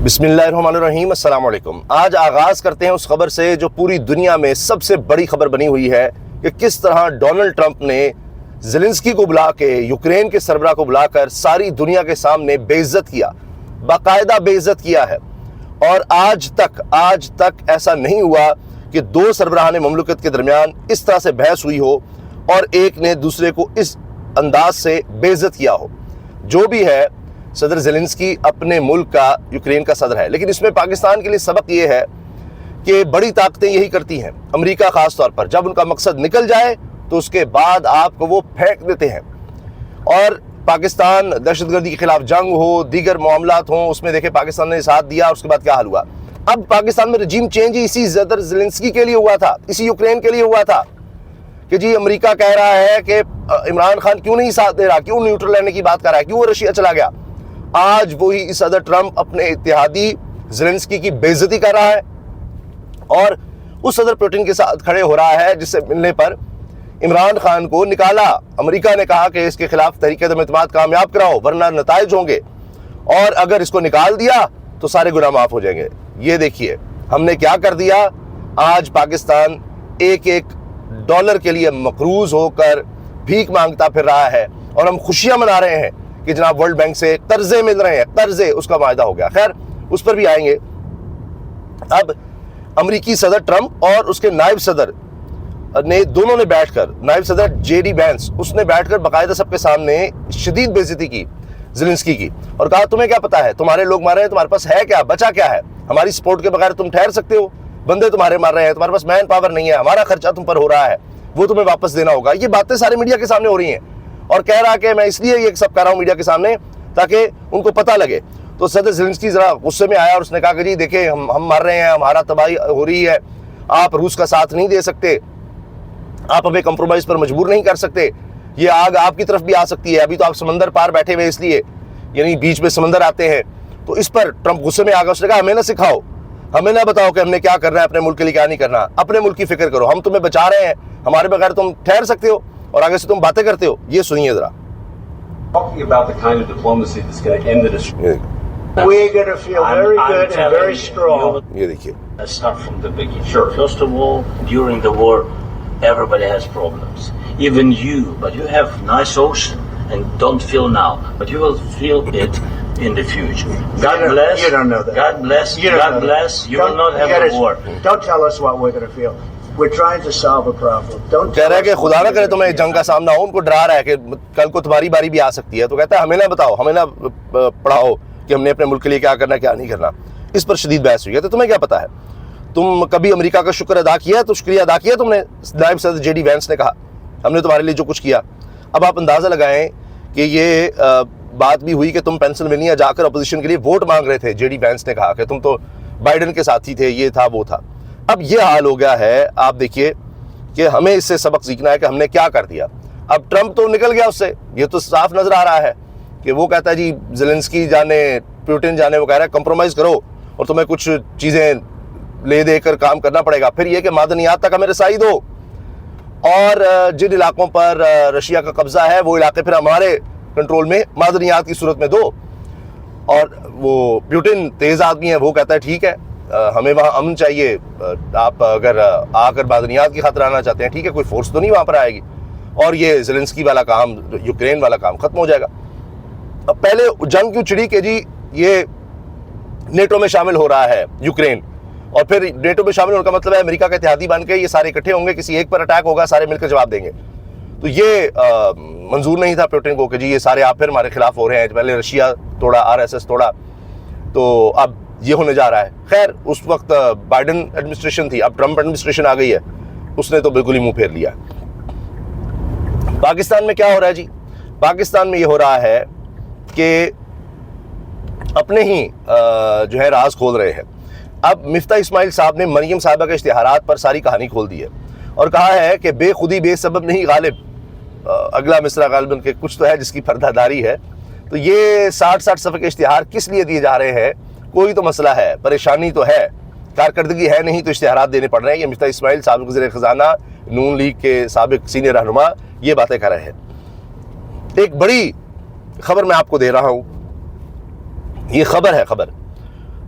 بسم اللہ الرحمن الرحیم، السلام علیکم۔ آج آغاز کرتے ہیں اس خبر سے جو پوری دنیا میں سب سے بڑی خبر بنی ہوئی ہے کہ کس طرح ڈونلڈ ٹرمپ نے زیلنسکی کو بلا کے، یوکرین کے سربراہ کو بلا کر ساری دنیا کے سامنے بے عزت کیا، باقاعدہ بے عزت کیا ہے۔ اور آج تک ایسا نہیں ہوا کہ دو سربراہان مملکت کے درمیان اس طرح سے بحث ہوئی ہو اور ایک نے دوسرے کو اس انداز سے بے عزت کیا ہو۔ جو بھی ہے، صدر زیلنسکی اپنے ملک کا، یوکرین کا صدر ہے، لیکن اس میں پاکستان کے لیے سبق یہ ہے کہ بڑی طاقتیں یہی کرتی ہیں، امریکہ خاص طور پر، جب ان کا مقصد نکل جائے تو اس کے بعد آپ کو وہ پھینک دیتے ہیں۔ اور پاکستان دہشت گردی کے خلاف جنگ ہو، دیگر معاملات ہوں، اس میں دیکھیں پاکستان نے ساتھ دیا اور اس کے بعد کیا حال ہوا۔ اب پاکستان میں رجیم چینج اسی صدر زیلنسکی کے لیے ہوا تھا، اسی یوکرین کے لیے ہوا تھا کہ جی امریکہ کہہ رہا ہے کہ عمران خان کیوں نہیں ساتھ دے رہا، کیوں نیوٹرل رہنے کی بات کر رہا ہے، کیوں وہ رشیا چلا گیا۔ آج وہی صدر ٹرمپ اپنے اتحادی زیلنسکی کی بے عزتی کر رہا ہے اور اس صدر پوٹن کے ساتھ کھڑے ہو رہا ہے جس سے ملنے پر عمران خان کو نکالا۔ امریکہ نے کہا کہ اس کے خلاف تحریک عدم اعتماد کامیاب کراؤ ورنہ نتائج ہوں گے، اور اگر اس کو نکال دیا تو سارے گناہ معاف ہو جائیں گے۔ یہ دیکھیے ہم نے کیا کر دیا۔ آج پاکستان ایک ڈالر کے لیے مقروض ہو کر بھیک مانگتا پھر رہا ہے، اور ہم خوشیاں منا رہے ہیں کہ جناب ورلڈ بینک سے قرضے مل رہے ہیں، قرضے اس کا معاہدہ ہو گیا۔ خیر اس پر بھی آئیں گے۔ اب امریکی صدر ٹرمپ اور اس کے نائب صدر نے دونوں نے بیٹھ کر، نائب صدر جے ڈی وینس، اس نے بیٹھ کر باقاعدہ سب کے سامنے شدید بے عزتی کی زیلنسکی کی، اور کہا تمہیں کیا پتا ہے، تمہارے لوگ مار رہے ہیں، تمہارے پاس ہے کیا، بچا کیا ہے، ہماری سپورٹ کے بغیر تم ٹھہر سکتے ہو، بندے تمہارے مار رہے ہیں، تمہارے پاس مین پاور نہیں ہے، ہمارا خرچہ تم پر ہو رہا ہے، وہ تمہیں واپس دینا ہوگا۔ یہ باتیں سارے میڈیا کے سامنے ہو رہی ہیں، اور کہہ رہا کہ میں اس لیے یہ سب کر رہا ہوں میڈیا کے سامنے تاکہ ان کو پتہ لگے۔ تو صدر زیلنسکی ذرا غصے میں آیا اور اس نے کہا کہ جی دیکھیں ہم مر رہے ہیں، ہمارا تباہی ہو رہی ہے، آپ روس کا ساتھ نہیں دے سکتے، آپ ہمیں کمپرومائز پر مجبور نہیں کر سکتے، یہ آگ آپ کی طرف بھی آ سکتی ہے، ابھی تو آپ سمندر پار بیٹھے ہوئے اس لیے، یعنی بیچ میں سمندر آتے ہیں۔ تو اس پر ٹرمپ غصے میں آ گیا، اس نے کہا ہمیں نہ سکھاؤ، ہمیں نہ بتاؤ کہ ہم نے کیا کرنا ہے، اپنے ملک کے لیے کیا نہیں کرنا، اپنے ملک کی فکر کرو، ہم تمہیں بچا رہے ہیں، ہمارے بغیر تم ٹھہر سکتے ہو اور آگے سے تم باتیں کرتے ہو۔ یہ سنیے ذرا۔ Talking about the kind of diplomacy that's going to end the dispute. We're going to feel very good and very strong. یہ دیکھیے Let's start from the beginning. Sure. First of all, during the war, everybody has problems. Even you, but you have nice ocean and don't feel now, but you will feel it in the future. God bless. You don't know that. God bless. You don't God know bless. that. You will not have a war. Don't tell us what we're going to feel. We're trying to solve a problem. Don't کہہ رہا ہے کہ خدا نہ کرے تمہیں جنگ کا سامنا ہو، ان کو ڈرا رہا ہے کہ کل کو تمہاری باری بھی آ سکتی ہے، تو کہتا ہے ہمیں نہ بتاؤ، ہمیں نہ پڑھاؤ کہ ہم نے اپنے ملک کے لیے کیا کرنا ہے کیا نہیں کرنا۔ اس پر شدید بحث ہوئی ہے۔ تو تمہیں کیا پتا ہے، تم کبھی امریکہ کا شکر ادا کیا، تو شکریہ ادا کیا تم نے؟ نائب صدر جے ڈی وینس نے کہا ہم نے تمہارے لیے جو کچھ کیا۔ اب آپ اندازہ لگائیں کہ یہ بات بھی ہوئی کہ تم پینسلوینیا جا کر اپوزیشن کے لیے ووٹ مانگ رہے تھے، جے ڈی وینس نے کہا کہ تم تو بائیڈن کے ساتھی تھے، یہ تھا وہ تھا۔ اب یہ حال ہو گیا ہے، آپ دیکھیے کہ ہمیں اس سے سبق سیکھنا ہے کہ ہم نے کیا کر دیا۔ اب ٹرمپ تو نکل گیا اس سے، یہ تو صاف نظر آ رہا ہے کہ وہ کہتا ہے جی زیلنسکی جانے پوٹن جانے، وہ کہہ رہا ہے کمپرومائز کرو اور تمہیں کچھ چیزیں لے دے کر کام کرنا پڑے گا، پھر یہ کہ معدنیات تک ہمیں رسائی دو، اور جن علاقوں پر رشیا کا قبضہ ہے وہ علاقے پھر ہمارے کنٹرول میں معدنیات کی صورت میں دو۔ اور وہ پوٹن تیز آدمی ہے، وہ کہتا ہے ٹھیک ہے ہمیں وہاں امن چاہیے، آپ اگر آ کر معدنیات کی خاطر آنا چاہتے ہیں ٹھیک ہے، کوئی فورس تو نہیں وہاں پر آئے گی، اور یہ زیلنسکی والا کام، یوکرین والا کام ختم ہو جائے گا۔ اب پہلے جنگ کیوں چھڑی کہ جی یہ نیٹو میں شامل ہو رہا ہے یوکرین، اور پھر نیٹو میں شامل ہونے کا مطلب ہے امریکہ کا اتحادی بن کے یہ سارے اکٹھے ہوں گے، کسی ایک پر اٹیک ہوگا سارے مل کر جواب دیں گے۔ تو یہ منظور نہیں تھا پوٹن کو کہ جی یہ سارے آپ پھر ہمارے خلاف ہو رہے ہیں، پہلے رشیا توڑا، RSS توڑا، تو اب یہ ہونے جا رہا ہے۔ خیر اس وقت بائیڈن ایڈمنسٹریشن تھی، اب ٹرمپ ایڈمنسٹریشن آ گئی ہے، اس نے تو بالکل ہی منہ پھیر لیا۔ پاکستان میں کیا ہو رہا ہے جی؟ پاکستان میں یہ ہو رہا ہے کہ اپنے ہی جو ہے راز کھول رہے ہیں۔ اب مفتاح اسماعیل صاحب نے مریم صاحبہ کے اشتہارات پر ساری کہانی کھول دی ہے، اور کہا ہے کہ بے خودی بے سبب نہیں غالب، اگلا مصرع غالباً کہ کچھ تو ہے جس کی پردہ داری ہے۔ تو یہ 60 صفحے کے اشتہار کس لیے دیے جا رہے ہیں؟ کوئی تو مسئلہ ہے، پریشانی تو ہے، کارکردگی ہے نہیں تو اشتہارات دینے پڑ رہے ہیں۔ یہ مفتاح اسماعیل سابق وزیر خزانہ، نون لیگ کے سابق سینئر رہنما، یہ باتیں کر رہے ہیں۔ ایک بڑی خبر میں آپ کو دے رہا ہوں، یہ خبر ہے، خبر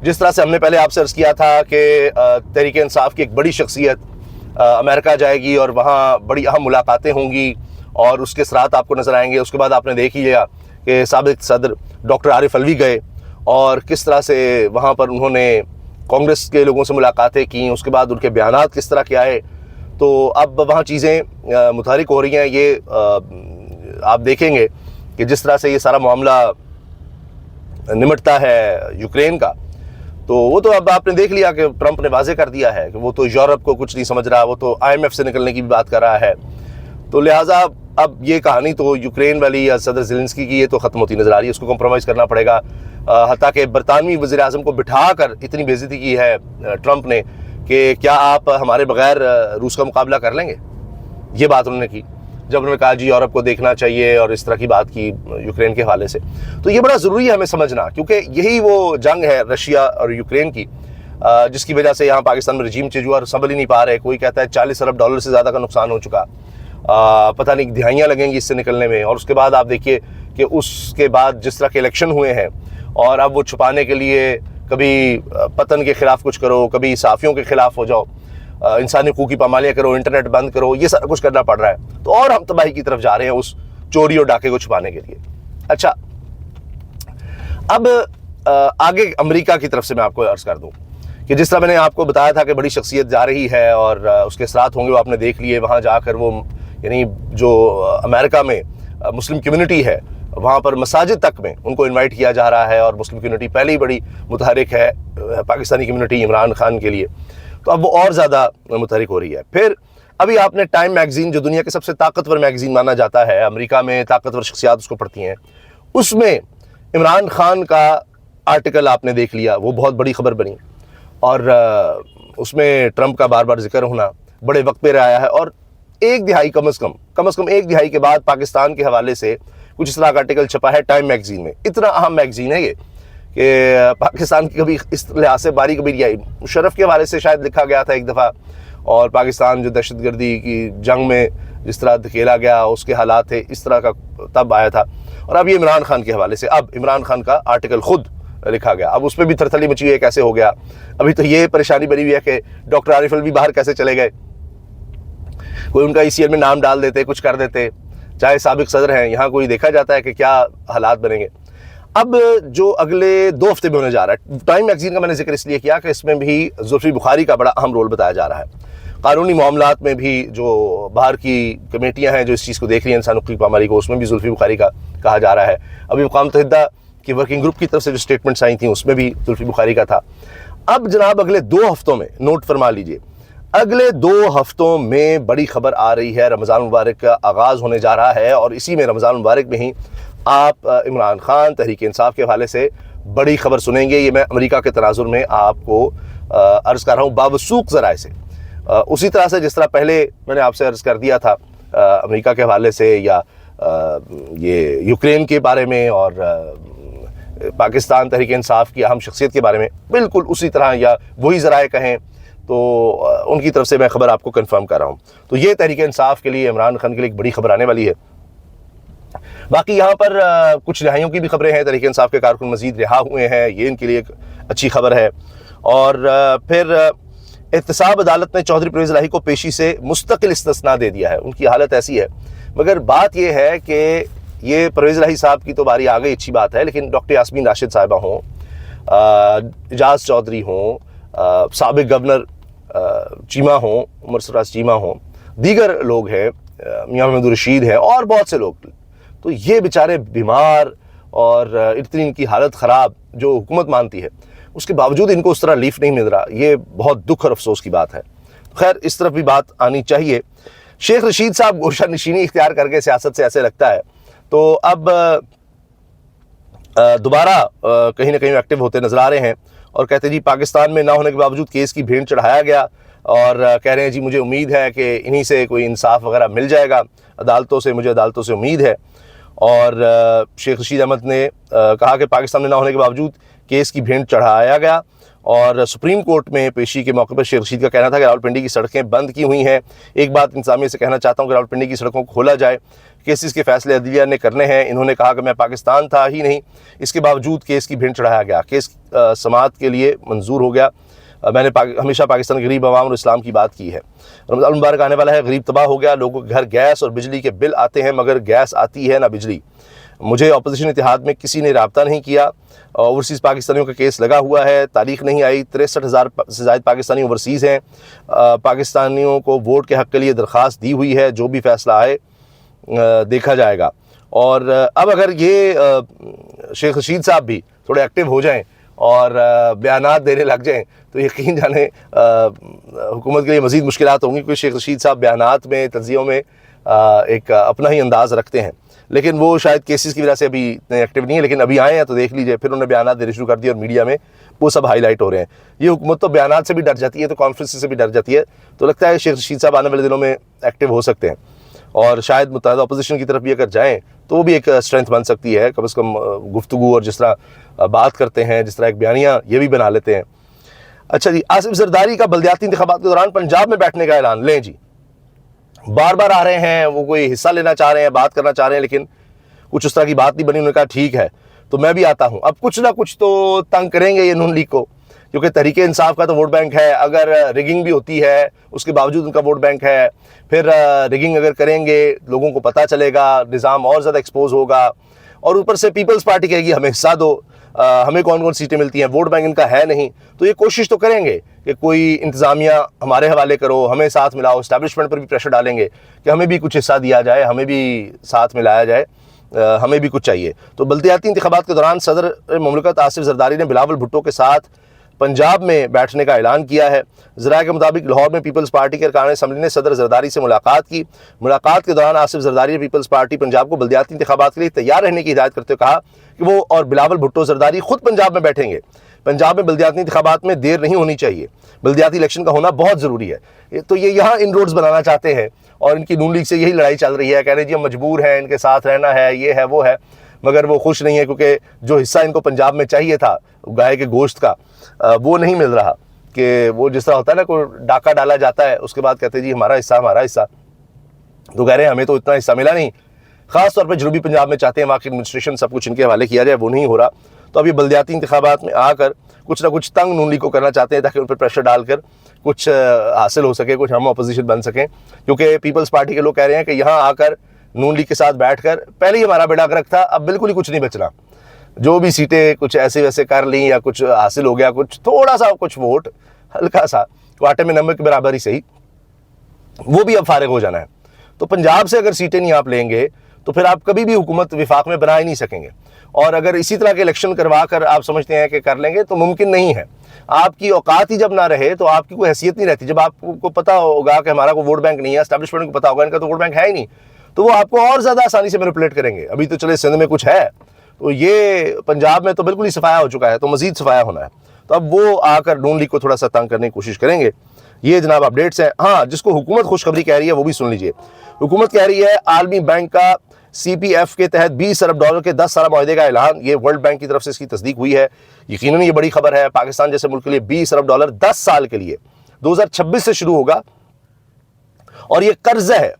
جس طرح سے ہم نے پہلے آپ سے عرض کیا تھا کہ تحریک انصاف کی ایک بڑی شخصیت امریکہ جائے گی اور وہاں بڑی اہم ملاقاتیں ہوں گی اور اس کے اثرات آپ کو نظر آئیں گے. اس کے بعد آپ نے دیکھ ہی لیا کہ سابق صدر ڈاکٹر عارف علوی گئے اور کس طرح سے وہاں پر انہوں نے کانگریس کے لوگوں سے ملاقاتیں کیں. اس کے بعد ان کے بیانات کس طرح کے آئے. تو اب وہاں چیزیں متحرک ہو رہی ہیں. یہ آپ دیکھیں گے کہ جس طرح سے یہ سارا معاملہ نمٹتا ہے یوکرین کا, تو وہ تو اب آپ نے دیکھ لیا کہ ٹرمپ نے واضح کر دیا ہے کہ وہ تو یورپ کو کچھ نہیں سمجھ رہا, وہ تو IMF سے نکلنے کی بھی بات کر رہا ہے. تو لہٰذا اب یہ کہانی تو یوکرین والی یا صدر زیلنسکی کی یہ تو ختم ہوتی نظر آ رہی ہے. اس کو کمپرومائز کرنا پڑے گا. حتیٰ کہ برطانوی وزیر اعظم کو بٹھا کر اتنی بے عزتی کی ہے ٹرمپ نے کہ کیا آپ ہمارے بغیر روس کا مقابلہ کر لیں گے. یہ بات انہوں نے کی جب انہوں نے کہا جی یورپ کو دیکھنا چاہیے اور اس طرح کی بات کی یوکرین کے حوالے سے. تو یہ بڑا ضروری ہے ہمیں سمجھنا, کیونکہ یہی وہ جنگ ہے رشیا اور یوکرین کی جس کی وجہ سے یہاں پاکستان میں رجیم چینج ہوا اور سنبھل ہی نہیں پا رہے. کوئی کہتا ہے $40 ارب سے زیادہ کا نقصان ہو چکا, پتہ نہیں دہائیاں لگیں گی اس سے نکلنے میں. اور اس کے بعد آپ دیکھیے کہ اس کے بعد جس طرح کے الیکشن ہوئے ہیں اور اب وہ چھپانے کے لیے کبھی پتن کے خلاف کچھ کرو, کبھی صحافیوں کے خلاف ہو جاؤ, انسانی حقوق کی پامالیاں کرو, انٹرنیٹ بند کرو, یہ سارا کچھ کرنا پڑ رہا ہے. تو اور ہم تباہی کی طرف جا رہے ہیں اس چوری اور ڈاکے کو چھپانے کے لیے. اچھا, اب آگے امریکہ کی طرف سے میں آپ کو عرض کر دوں کہ جس طرح میں نے آپ کو بتایا تھا کہ بڑی شخصیت جا رہی ہے اور اس کے اثرات ہوں گے, وہ آپ نے دیکھ لیے. وہاں جا کر وہ یعنی جو امریکہ میں مسلم کمیونٹی ہے وہاں پر مساجد تک میں ان کو انوائٹ کیا جا رہا ہے, اور مسلم کمیونٹی پہلے ہی بڑی متحرک ہے پاکستانی کمیونٹی عمران خان کے لیے, تو اب وہ اور زیادہ متحرک ہو رہی ہے. پھر ابھی آپ نے ٹائم میگزین, جو دنیا کے سب سے طاقتور میگزین مانا جاتا ہے, امریکہ میں طاقتور شخصیات اس کو پڑھتی ہیں, اس میں عمران خان کا آرٹیکل آپ نے دیکھ لیا. وہ بہت بڑی خبر بنی اور اس میں ٹرمپ کا بار بار ذکر ہونا بڑے وقت پہ آیا ہے. اور ایک دہائی کم از کم ایک دہائی کے بعد پاکستان کے حوالے سے کچھ اس طرح کا آرٹیکل چھپا ہے ٹائم میگزین میں. اتنا اہم میگزین ہے یہ کہ پاکستان کی کبھی اس لحاظ سے باری کبھی نہیں آئی. مشرف کے حوالے سے شاید لکھا گیا تھا ایک دفعہ, اور پاکستان جو دہشت گردی کی جنگ میں جس طرح دھکیلا گیا اس کے حالات تھے, اس طرح کا تب آیا تھا. اور اب یہ عمران خان کے حوالے سے اب عمران خان کا آرٹیکل خود لکھا گیا. اب اس پہ بھی تھرتھلی مچی ہوئی ہے کیسے ہو گیا. ابھی تو یہ پریشانی بنی ہوئی ہے کہ ڈاکٹر عارف علوی باہر کیسے چلے گئے. کوئی ان کا ECL میں نام ڈال دیتے, کچھ کر دیتے, چاہے سابق صدر ہیں. یہاں کوئی دیکھا جاتا ہے کہ کیا حالات بنیں گے. اب جو اگلے 2 ہفتے میں ہونے جا رہا ہے, ٹائم میگزین کا میں نے ذکر اس لیے کیا کہ اس میں بھی زلفی بخاری کا بڑا اہم رول بتایا جا رہا ہے. قانونی معاملات میں بھی جو باہر کی کمیٹیاں ہیں جو اس چیز کو دیکھ رہی ہیں انسان حقوق کی پامالی کو, اس میں بھی زلفی بخاری کا کہا جا رہا ہے. ابھی اقوام متحدہ کی ورکنگ گروپ کی طرف سے جو سٹیٹمنٹس آئی تھیں اس میں بھی زلفی بخاری کا تھا. اب جناب اگلے 2 ہفتوں میں, نوٹ فرما لیجئے, اگلے 2 ہفتوں میں بڑی خبر آ رہی ہے. رمضان مبارک کا آغاز ہونے جا رہا ہے اور اسی میں رمضان مبارک میں ہی آپ عمران خان تحریک انصاف کے حوالے سے بڑی خبر سنیں گے. یہ میں امریکہ کے تناظر میں آپ کو عرض کر رہا ہوں باوثوق ذرائع سے. اسی طرح سے جس طرح پہلے میں نے آپ سے عرض کر دیا تھا امریکہ کے حوالے سے یا یہ یوکرین کے بارے میں اور پاکستان تحریک انصاف کی اہم شخصیت کے بارے میں, بالکل اسی طرح یا وہی ذرائع کہیں تو ان کی طرف سے میں خبر آپ کو کنفرم کر رہا ہوں. تو یہ تحریک انصاف کے لیے, عمران خان کے لیے ایک بڑی خبر آنے والی ہے. باقی یہاں پر کچھ رہائیوں کی بھی خبریں ہیں. تحریک انصاف کے کارکن مزید رہا ہوئے ہیں, یہ ان کے لیے ایک اچھی خبر ہے. اور پھر احتساب عدالت نے چودھری پرویز الہی کو پیشی سے مستقل استثناء دے دیا ہے. ان کی حالت ایسی ہے, مگر بات یہ ہے کہ یہ پرویز الہی صاحب کی تو باری آ گئی, اچھی بات ہے, لیکن ڈاکٹر یاسمین راشد صاحبہ ہوں, اعجاز چودھری ہوں, سابق گورنر چیمہ ہوں, عمر سراج چیمہ ہوں, دیگر لوگ ہیں, میاں محمد رشید ہیں, اور بہت سے لوگ, تو یہ بیچارے بیمار اور اتنی ان کی حالت خراب جو حکومت مانتی ہے, اس کے باوجود ان کو اس طرح لیف نہیں مل رہا. یہ بہت دکھ اور افسوس کی بات ہے. خیر, اس طرف بھی بات آنی چاہیے. شیخ رشید صاحب گوشہ نشینی اختیار کر کے سیاست سے ایسے لگتا ہے تو اب دوبارہ کہیں نہ کہیں ایکٹیو ہوتے نظر آ رہے ہیں اور کہتے ہیں جی پاکستان میں نہ ہونے کے باوجود کیس کی بھینٹ چڑھایا گیا, اور کہہ رہے ہیں جی مجھے امید ہے کہ انہی سے کوئی انصاف وغیرہ مل جائے گا عدالتوں سے, مجھے عدالتوں سے امید ہے. اور شیخ رشید احمد نے کہا کہ پاکستان میں نہ ہونے کے باوجود کیس کی بھینٹ چڑھایا گیا اور سپریم کورٹ میں پیشی کے موقع پر شیخ رشید کا کہنا تھا کہ راولپنڈی کی سڑکیں بند کی ہوئی ہیں. ایک بات انتظامیہ سے کہنا چاہتا ہوں کہ راولپنڈی کی سڑکوں کو کھولا جائے. کیسز کے فیصلے عدلیہ نے کرنے ہیں. انہوں نے کہا کہ میں پاکستان تھا ہی نہیں, اس کے باوجود کیس کی بھینٹ چڑھایا گیا. کیس سماعت کے لیے منظور ہو گیا. میں نے ہمیشہ پاکستان کے غریب عوام اور اسلام کی بات کی ہے. رمضان المبارک آنے والا ہے, غریب تباہ ہو گیا, لوگوں کے گھر گیس اور بجلی کے بل آتے ہیں مگر گیس آتی ہے نہ بجلی. مجھے اپوزیشن اتحاد میں کسی نے رابطہ نہیں کیا. اوورسیز پاکستانیوں کا کیس لگا ہوا ہے, تاریخ نہیں آئی. 63,000 سے زائد پاکستانی اوورسیز ہیں. پاکستانیوں کو ووٹ کے حق کے لیے درخواست دی ہوئی ہے, جو بھی فیصلہ آئے دیکھا جائے گا. اور اب اگر یہ شیخ رشید صاحب بھی تھوڑے ایکٹیو ہو جائیں اور بیانات دینے لگ جائیں تو یقین جانیں حکومت کے لیے مزید مشکلات ہوں گی, کیونکہ شیخ رشید صاحب بیانات میں, تنزیہوں میں ایک اپنا ہی انداز رکھتے ہیں. لیکن وہ شاید کیسز کی وجہ سے ابھی اتنے ایکٹیو نہیں ہے, لیکن ابھی آئے ہیں تو دیکھ لیجئے. پھر انہوں نے بیانات دینے شروع کر دیے اور میڈیا میں وہ سب ہائی لائٹ ہو رہے ہیں. یہ حکومت تو بیانات سے بھی ڈر جاتی ہے, تو کانفرنس سے بھی ڈر جاتی ہے. تو لگتا ہے شیخ رشید صاحب آنے والے دنوں میں ایکٹیو ہو سکتے ہیں, اور شاید متحدہ اپوزیشن کی طرف بھی اگر جائیں تو وہ بھی ایک اسٹرینتھ بن سکتی ہے. کم از کم گفتگو اور جس طرح بات کرتے ہیں, جس طرح ایک بیانیہ یہ بھی بنا لیتے ہیں. اچھا جی, آصف زرداری کا بلدیاتی انتخابات کے دوران پنجاب میں بیٹھنے کا اعلان. لیں جی, بار بار آ رہے ہیں, وہ کوئی حصہ لینا چاہ رہے ہیں, بات کرنا چاہ رہے ہیں, لیکن کچھ اس طرح کی بات نہیں بنی. انہوں نے کہا ٹھیک ہے تو میں بھی آتا ہوں. اب کچھ نہ کچھ تو تنگ کریں گے یہ نون لیگ کو, کیونکہ تحریک انصاف کا تو ووٹ بینک ہے. اگر ریگنگ بھی ہوتی ہے اس کے باوجود ان کا ووٹ بینک ہے. پھر ریگنگ اگر کریں گے لوگوں کو پتہ چلے گا, نظام اور زیادہ ایکسپوز ہوگا. اور اوپر سے پیپلز پارٹی کہے گی ہمیں حصہ دو, ہمیں کون کون سیٹیں ملتی ہیں, ووٹ بینک ان کا ہے نہیں. تو یہ کوشش تو کریں گے کہ کوئی انتظامیہ ہمارے حوالے کرو, ہمیں ساتھ ملاؤ. اسٹیبلشمنٹ پر بھی پریشر ڈالیں گے کہ ہمیں بھی کچھ حصہ دیا جائے, ہمیں بھی ساتھ ملایا جائے, ہمیں بھی کچھ چاہیے. تو بلدیاتی انتخابات کے دوران صدر مملکت آصف زرداری نے بلاول بھٹو کے ساتھ پنجاب میں بیٹھنے کا اعلان کیا ہے. ذرائع کے مطابق لاہور میں پیپلز پارٹی کے ارکان اسمبلی نے صدر زرداری سے ملاقات کی. ملاقات کے دوران آصف زرداری نے پیپلز پارٹی پنجاب کو بلدیاتی انتخابات کے لیے تیار رہنے کی ہدایت کرتے ہوئے کہا کہ وہ اور بلاول بھٹو زرداری خود پنجاب میں بیٹھیں گے. پنجاب میں بلدیاتی انتخابات میں دیر نہیں ہونی چاہیے, بلدیاتی الیکشن کا ہونا بہت ضروری ہے. تو یہ یہاں ان روڈز بنانا چاہتے ہیں, اور ان کی نون لیگ سے یہی لڑائی چل رہی ہے. کہہ رہے جی ہم مجبور ہیں, ان کے ساتھ رہنا ہے, یہ ہے وہ ہے, مگر وہ خوش نہیں ہے کیونکہ جو حصہ ان کو پنجاب میں چاہیے تھا گائے کے گوشت کا, وہ نہیں مل رہا. کہ وہ جس طرح ہوتا ہے نا, کوئی ڈاکہ ڈالا جاتا ہے, اس کے بعد کہتے ہیں جی ہمارا حصہ ہمارا حصہ. تو کہہ رہے ہیں ہمیں تو اتنا حصہ ملا نہیں. خاص طور پہ جنوبی پنجاب میں چاہتے ہیں وہاں کی ایڈمنسٹریشن سب کچھ ان کے حوالے کیا جائے, وہ نہیں ہو رہا. تو اب یہ بلدیاتی انتخابات میں آ کر کچھ نہ کچھ تنگ نون لیگ کو کرنا چاہتے ہیں تاکہ ان پر پریشر ڈال کر کچھ حاصل ہو سکے, کچھ ہم اپوزیشن بن سکیں. کیونکہ پیپلز پارٹی کے لوگ کہہ رہے ہیں کہ یہاں آ کر نون لیگ کے ساتھ بیٹھ کر پہلے ہی ہمارا بیڑا گرک تھا, اب بالکل ہی کچھ نہیں بچنا. جو بھی سیٹیں کچھ ایسے ویسے کر لیں یا کچھ حاصل ہو گیا, کچھ تھوڑا سا کچھ ووٹ ہلکا سا آٹے میں نمک کے برابر ہی صحیح, وہ بھی اب فارغ ہو جانا ہے. تو پنجاب سے اگر سیٹیں نہیں آپ لیں گے تو پھر آپ کبھی بھی حکومت وفاق میں بنا ہی نہیں سکیں گے. اور اگر اسی طرح کے الیکشن کروا کر آپ سمجھتے ہیں کہ کر لیں گے تو ممکن نہیں ہے. آپ کی اوقات ہی جب نہ رہے تو آپ کی کوئی حیثیت نہیں رہتی. جب آپ کو پتا ہوگا کہ ہمارا کوئی ووٹ بینک نہیں ہے, اسٹیبلشمنٹ کو پتا ہوگا ان کا تو ووٹ بینک ہے ہی نہیں, تو وہ آپ کو اور زیادہ آسانی سے مینیپولیٹ کریں گے. ابھی تو چلے سندھ میں کچھ ہے, تو یہ پنجاب میں تو بالکل ہی صفایا ہو چکا ہے, تو مزید صفایا ہونا ہے. تو اب وہ آ کر نون لیگ کو تھوڑا سا تنگ کرنے کی کوشش کریں گے. یہ جناب اپڈیٹس ہیں. ہاں, جس کو حکومت خوشخبری کہہ رہی ہے وہ بھی سن لیجئے. حکومت کہہ رہی ہے عالمی بینک کا سی پی ایف کے تحت $20 ارب کے 10 سالہ معاہدے کا اعلان. یہ ورلڈ بینک کی طرف سے اس کی تصدیق ہوئی ہے. یقیناً یہ بڑی خبر ہے. پاکستان جیسے ملک کے لیے $20 ارب 10 سال کے لیے 2026 سے شروع ہوگا, اور یہ قرض ہے,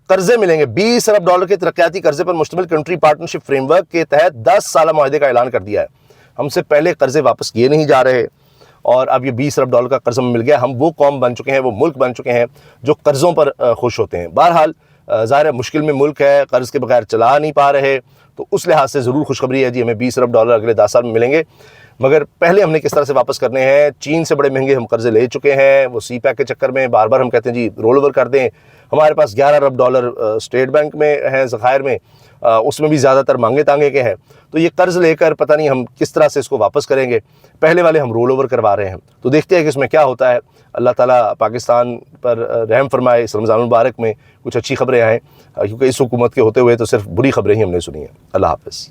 قرضے ملیں گے. $20 ارب کے ترقیاتی قرضے پر مشتمل کنٹری پارٹنرشپ فریم ورک کے تحت 10 سالہ معاہدے کا اعلان کر دیا ہے. ہم سے پہلے قرضے واپس کیے نہیں جا رہے, اور اب یہ $20 ارب کا قرض مل گیا. ہم وہ قوم بن چکے ہیں, وہ ملک بن چکے ہیں جو قرضوں پر خوش ہوتے ہیں. بہرحال ظاہر ہے مشکل میں ملک ہے, قرض کے بغیر چلا نہیں پا رہے, تو اس لحاظ سے ضرور خوشخبری ہے جی, ہمیں $20 ارب اگلے 10 سال میں ملیں گے. مگر پہلے ہم نے کس طرح سے واپس کرنے ہیں. چین سے بڑے مہنگے ہم قرضے لے چکے ہیں, وہ سی پیک کے چکر میں بار بار ہم کہتے ہیں جی رول اوور کر دیں. ہمارے پاس $11 ارب اسٹیٹ بینک میں ہیں ذخائر میں, اس میں بھی زیادہ تر مانگے تانگے کے ہیں. تو یہ قرض لے کر پتہ نہیں ہم کس طرح سے اس کو واپس کریں گے. پہلے والے ہم رول اوور کروا رہے ہیں, تو دیکھتے ہیں کہ اس میں کیا ہوتا ہے. اللہ تعالیٰ پاکستان پر رحم فرمائے. اس رمضان المبارک میں کچھ اچھی خبریں آئیں, کیونکہ اس حکومت کے ہوتے ہوئے تو صرف بری خبریں ہی ہم نے سنی ہیں. اللہ حافظ.